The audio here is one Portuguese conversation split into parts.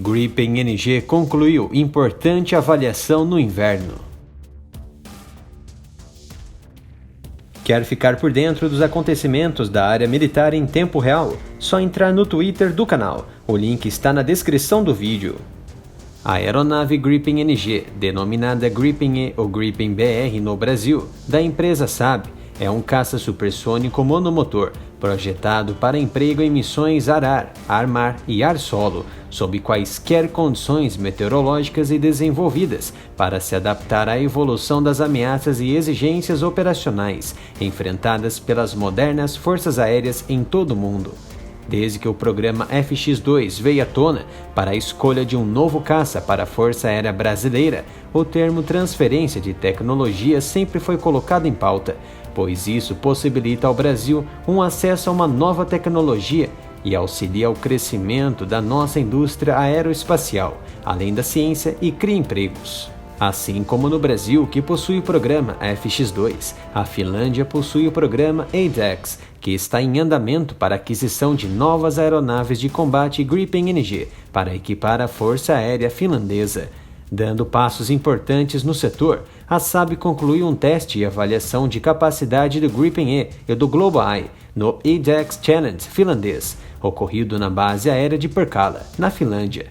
Gripen NG concluiu importante avaliação no inverno. Quer ficar por dentro dos acontecimentos da área militar em tempo real? Só entrar no Twitter do canal. O link está na descrição do vídeo. A aeronave Gripen NG, denominada Gripen E ou Gripen BR no Brasil, da empresa Saab, é um caça supersônico monomotor, projetado para emprego em missões ar-ar, ar-mar e ar-solo, sob quaisquer condições meteorológicas e desenvolvidas, para se adaptar à evolução das ameaças e exigências operacionais enfrentadas pelas modernas forças aéreas em todo o mundo. Desde que o programa FX-2 veio à tona para a escolha de um novo caça para a Força Aérea Brasileira, o termo transferência de tecnologia sempre foi colocado em pauta, pois isso possibilita ao Brasil um acesso a uma nova tecnologia e auxilia o crescimento da nossa indústria aeroespacial, além da ciência, e cria empregos. Assim como no Brasil, que possui o programa FX-2, a Finlândia possui o programa ADEX, que está em andamento para aquisição de novas aeronaves de combate Gripen NG para equipar a Força Aérea Finlandesa. Dando passos importantes no setor, a Saab concluiu um teste e avaliação de capacidade do Gripen E e do GlobalEye no ADEX Challenge finlandês, ocorrido na base aérea de Pirkkala, na Finlândia.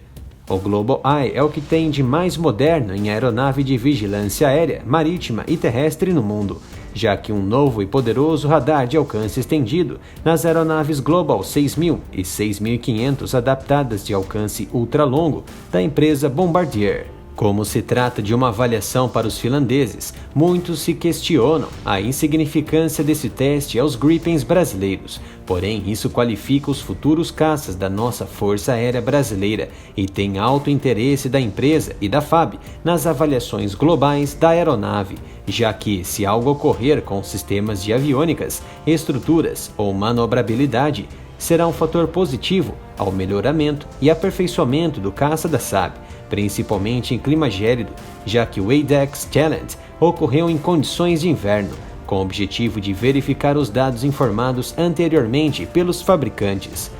O GlobalEye é o que tem de mais moderno em aeronave de vigilância aérea, marítima e terrestre no mundo, já que um novo e poderoso radar de alcance estendido nas aeronaves Global 6000 e 6500 adaptadas de alcance ultralongo da empresa Bombardier. Como se trata de uma avaliação para os finlandeses, muitos se questionam a insignificância desse teste aos Gripens brasileiros. Porém, isso qualifica os futuros caças da nossa Força Aérea Brasileira e tem alto interesse da empresa e da FAB nas avaliações globais da aeronave, já que, se algo ocorrer com sistemas de aviônicas, estruturas ou manobrabilidade, será um fator positivo ao melhoramento e aperfeiçoamento do caça da Saab, principalmente em clima gélido, já que o ADEX Challenge ocorreu em condições de inverno, com o objetivo de verificar os dados informados anteriormente pelos fabricantes.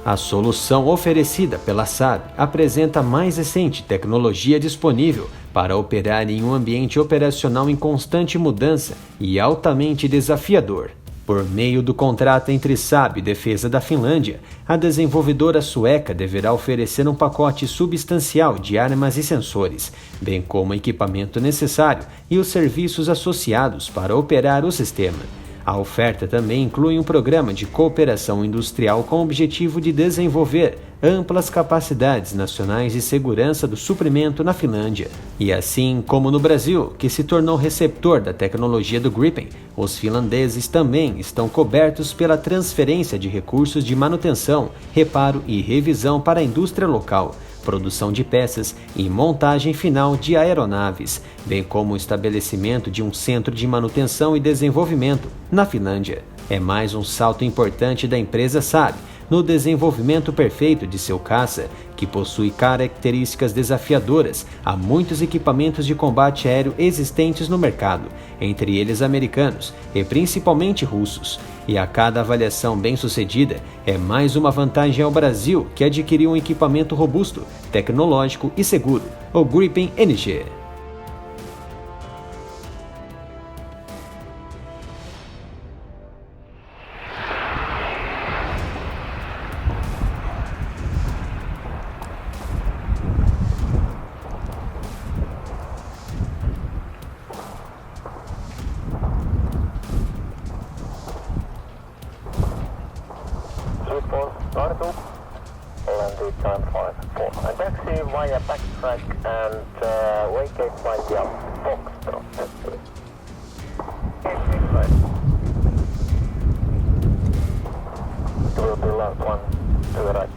A solução oferecida pela Saab apresenta a mais recente tecnologia disponível para operar em um ambiente operacional em constante mudança e altamente desafiador. Por meio do contrato entre Saab e Defesa da Finlândia, a desenvolvedora sueca deverá oferecer um pacote substancial de armas e sensores, bem como o equipamento necessário e os serviços associados para operar o sistema. A oferta também inclui um programa de cooperação industrial com o objetivo de desenvolver amplas capacidades nacionais de segurança do suprimento na Finlândia. E assim como no Brasil, que se tornou receptor da tecnologia do Gripen, os finlandeses também estão cobertos pela transferência de recursos de manutenção, reparo e revisão para a indústria local, produção de peças e montagem final de aeronaves, bem como o estabelecimento de um centro de manutenção e desenvolvimento na Finlândia. É mais um salto importante da empresa Saab no desenvolvimento perfeito de seu caça, que possui características desafiadoras a muitos equipamentos de combate aéreo existentes no mercado, entre eles americanos e principalmente russos. E a cada avaliação bem-sucedida é mais uma vantagem ao Brasil, que adquiriu um equipamento robusto, tecnológico e seguro, o Gripen NG. Startup, landed time 5-4. And taxi via backtrack and vacate via Foxtrot. It will be last one to the right.